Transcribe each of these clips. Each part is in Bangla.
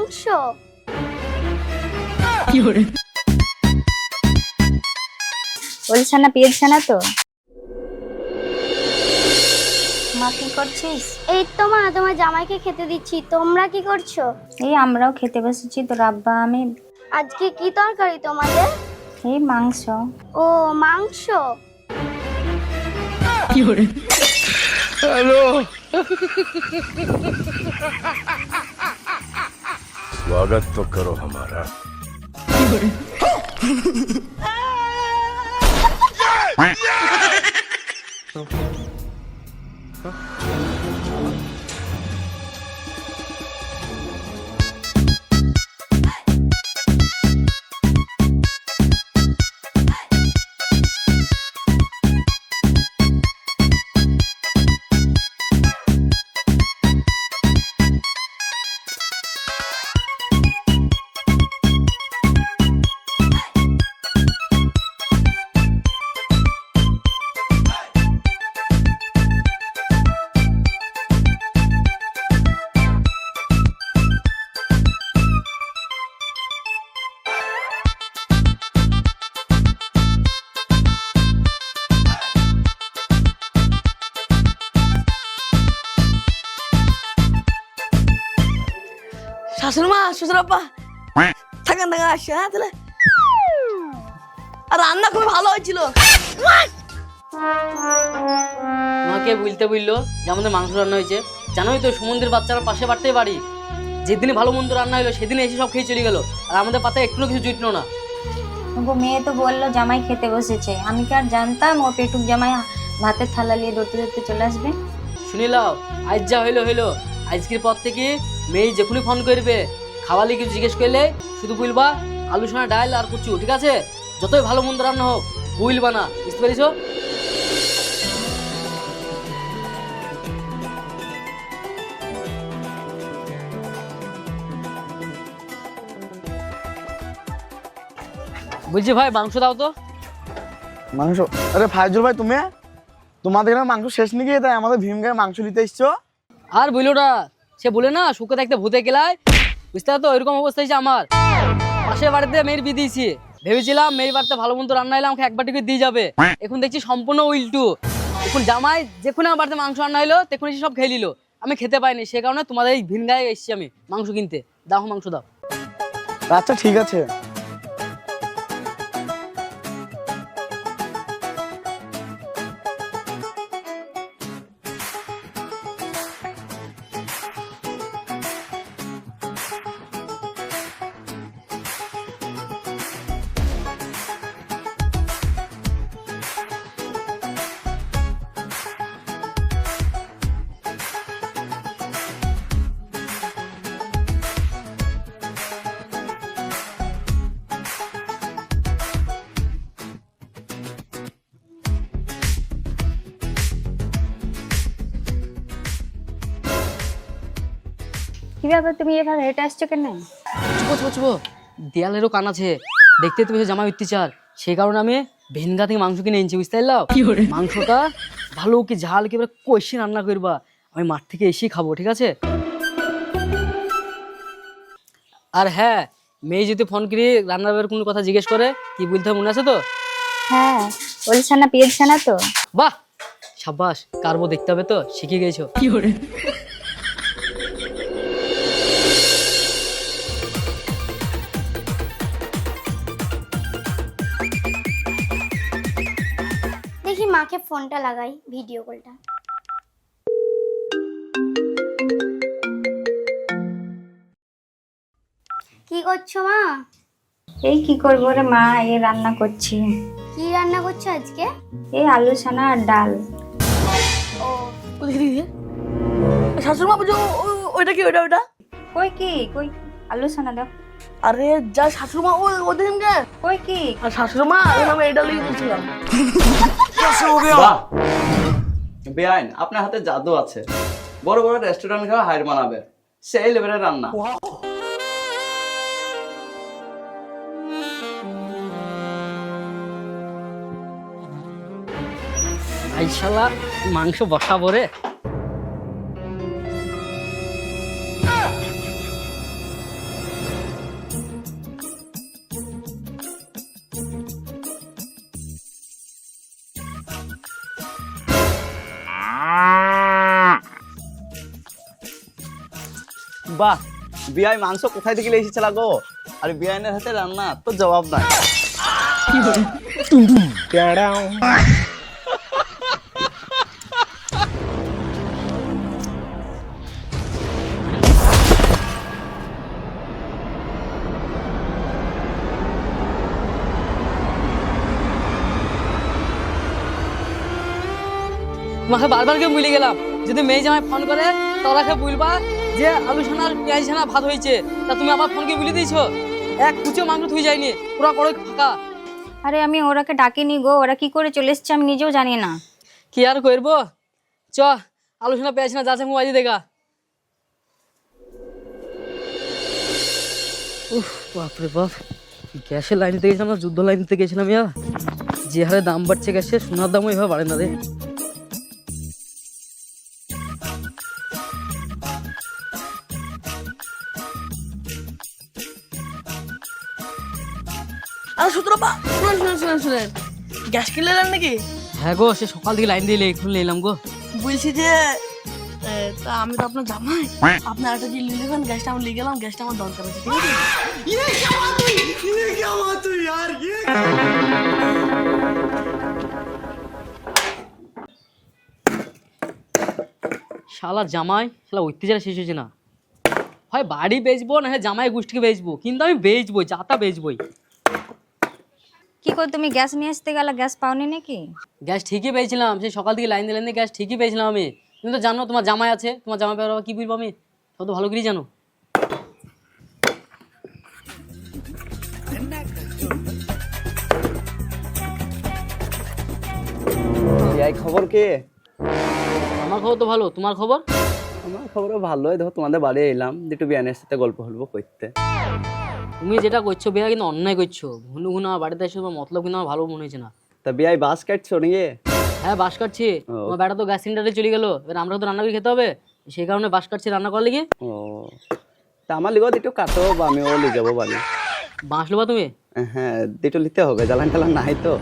মাংস। বলছে না পেয়েছে না তো। মা কি করছিস? এই তো মা, তোমার জামাইকে খেতে দিচ্ছি। তোমরা কি করছো? এই আমরাও খেতে বসেছি, তোর আব্বা আমি। আজকে কি তরকারি তোমাদের? এই মাংস। ও, মাংস। हेलो स्वागत तो करो हमारा। শাশুড়ি মা, শ্বশুর আব্বা, থাকেন থাকেন, আসছে। হ্যাঁ তাহলে, আর রান্না খুব ভালো হয়েছিল। মাকে বলতে বললো যে আমাদের মাংস রান্না হয়েছে। জানোই তো সমুদ্রের বাচ্চারা পাশে বাড়তেই বাড়ি, যেদিনই ভালো মন্দ রান্না হলো সেদিন এসে সব খেয়ে চলে গেল, আর আমাদের পাতায় একটু কিছু জুটলো না। ওগো মেয়ে তো বললো জামাই খেতে বসেছে, আমি কি আর জানতাম ও পেটুক জামাই ভাতের থালা নিয়ে দৌড়তে দৌড়তে চলে আসবে। শুনিলাও, আজ যা হইলো হইলো। আজকের পর থেকে মেয়ে যখনই ফোন করবে, খাওয়ালি কিছু জিজ্ঞেস করলে শুধু বলবা আলু সোনা ডাল আর কুচু, ঠিক আছে? যতই ভালো মন্দ রান্না হোক বলবা না, বুঝতে পেরেছো? বলছি ভাই মাংস দাও তো। মাংস? আরে ফাইজুল ভাই, তুমি তোমাদের এখানে মাংস শেষ নাকি? তাই আমাদের ভীম গায়ে মাংস নিতে এসছো? আর বইলো না, সে বলে না শুকে থাকতে ভূতে গেলায়, বুঝতে পারতো? ওইরকম অবস্থা হয়েছে আমার। পাশের বাড়িতে মেয়ের বিয়ে দিয়েছি, ভেবেছিলাম মেয়ের বাড়িতে ভালো মন্দ রান্না হলে আমাকে একবার টিকে দিয়ে যাবে। এখন দেখছি সম্পূর্ণ উল্টো। এখন জামাই যখন আমার বাড়িতে মাংস রান্না হলো তখন এসে সব খেয়ে নিল, আমি খেতে পাইনি। সে কারণে তোমাদের এই ভিন গায়ে এসেছি আমি মাংস কিনতে। দাও মাংস দাও। আচ্ছা ঠিক আছে। কি ব্যাপার, তুমি এভাবে হেঁটে আসছো কেন? চুপো চুপো চুপো, দেয়ালেরও কান আছে, দেখতে তুমি জামাই অত্যাচার। সেই কারণে আমি ভেনগা থেকে মাংস কিনে এনেছি, বুঝতে পারলাম? মাংসটা ভালো কি ঝাল কি কষি রান্না করবা, আমি মাঠ থেকে এসেই খাবো, ঠিক আছে? আর হ্যাঁ, মেয়ে যদি ফোন করি রান্নার কোনো কথা জিজ্ঞেস করে কি বলতে হবে মনে আছে তো? হ্যাঁ, বলছে না পেয়েছে না তো। বাহ, সাবাস। কারবো দেখতে হবে তো, শিখে গেছো। দেখি মাকে ফোনটা লাগাই, ভিডিও কলটা। কি করছো মা? এই কি করবো রে মা, এই রান্না করছি। কি রান্না করছো আজকে? এই আলু সানা আর ডাল। ও, শাশুড়ি মা বুঝো, ওইটা কি? ওইটা ওইটা কই কি কই আলু সানা দাও। আরে যা শাশুড়ি মা, ওদের কে? কই কি? আর শাশুড়ি মা, আমি এটা লিখে দিয়েছিলাম। বাহ, বেআইন, আপনার হাতে জাদু আছে। বড় বড় রেস্টুরেন্ট খাওয়া হাইর মানাবে, সেই লেভেলের রান্না। আইশালা মাংস বসাবো রে। বাহ, বিয়াই মাংস কোথায় থেকে এসেছে লাগো? আর বিয়াইনের হাতে রান্না তো জবাব নাই। তোমাকে বারবার করে ভুলে গেলাম, যদি মেয়ে জামাই ফোন করে তোরাকে বলবা যে আলু ছানার পেঁয়াজ ছানা ভাত হয়েছে, তা তুমি আমার ফোনকে বলে দিয়েছো। এক কুচো মাংস থুই যায়নি, পুরো কড়াই ফাঁকা। আরে আমি ওরাকে ডাকিনি গো, ওরা কি করে চলে এসছে আমি নিজেও জানি না। কি আর করবো, চ আলু ছানা পেঁয়াজ ছানা যাচ্ছে মোবাইল দেখা। উফ বাপরে বাপ, গ্যাসের লাইন দিতে গেছিলাম না যুদ্ধ লাইন দিতে গেছিলাম। ইয়া যে হারে দাম বাড়ছে গ্যাসের, সোনার দামও এভাবে বাড়ে না রে। আর সূত্রপা, শুনেন, গ্যাস কিনে এলেন নাকি? হ্যাঁ গো, সে সকাল থেকে লাইন দিয়ে এখন এলাম গো। বলছি যে তা আমি তো আপনার জামাই, আপনার একটা যে লিখে দেবেন, গ্যাসটা আমি লিখে গেলাম, গ্যাসটা আমার দরকার আছে, ঠিক আছে? শালা জামাই, শালা অত্যাচার শেষ হয়েছে না। হয় বাড়ি বেচবো না হয় জামাই গোষ্ঠীকে বেচবো, কিন্তু আমি বেচবই, চাটা বেচবই। কি করে তুমি গ্যাস নিয়ে আসতে গেলে, গ্যাস পাওনি নাকি? গ্যাস ঠিকই পেয়েছিলাম, সেই সকাল থেকে লাইন দিয়ে গ্যাস ঠিকই পেয়েছিলাম আমি। তুমি তো জানো তোমার জামাই আছে, তোমার জামাই ব্যাপারে কি বলবো আমি, সব তো ভালো করেই জানো। বিয়াই খবর কে? আমার খবর তো ভালো, তোমার খবর? আমার খবরও ভালোই, দেখো তোমাদের বাড়ি এলাম, একটু বিয়ানের সাথে গল্প হলবো করতে। তুমি যেটা করছো বেয়া কিন্তু অন্যায় করছো। ঘুনু ঘুনু আমার বাড়িতে এসে তোমার মতলব কিন্তু আমার ভালো মনে হয়েছে না। তা বিয়াই বাস কাটছো নাকি? হ্যাঁ বাস কাটছি, ও। তোমার বেটা তো গ্যাস সিলিন্ডারে চলে গেলো, এবার আমরা তো রান্না করে খেতে হবে, সেই কারণে বাস কাটছি রান্না করার লেগে। ও, তা আমার লিগত একটু কাটো, বা আমিও লিয়ে যাবো বাড়ি। বাঁশ লোবা তুমি? হ্যাঁ, দুটো নিতে হবে, জ্বালান টালান নাই তো।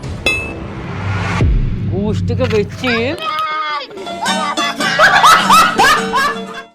গোষ্ঠীকে বেচছি